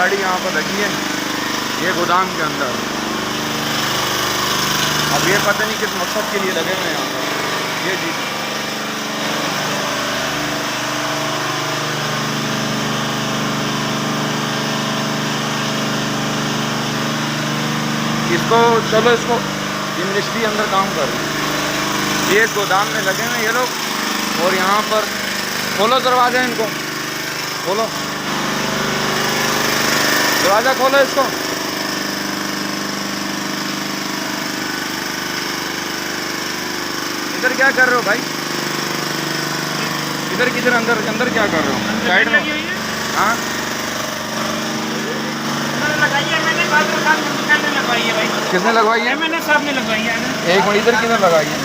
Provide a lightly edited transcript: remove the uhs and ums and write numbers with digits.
गाड़ी यहाँ पर लगी है, ये गोदाम के अंदर। अब ये पता नहीं किस मकसद के लिए लगे हुए हैं यहाँ पर। ये जी इसको चलो, इसको ये मिस्त्री अंदर काम कर रहे हैं। ये गोदाम में लगे हुए ये लोग, और यहाँ पर खोलो दरवाज़ा, इनको खोलो दरवाज़ा, खोलो इसको। इधर क्या कर रहे हो भाई? इधर किधर? अंदर अंदर क्या कर रहे हो? साइड में। हाँ मैंने लगवाई है भाई। किसने लगवाई है? मैंने साहब ने लगवाई है। एक मिनट, इधर किधर लगाई है?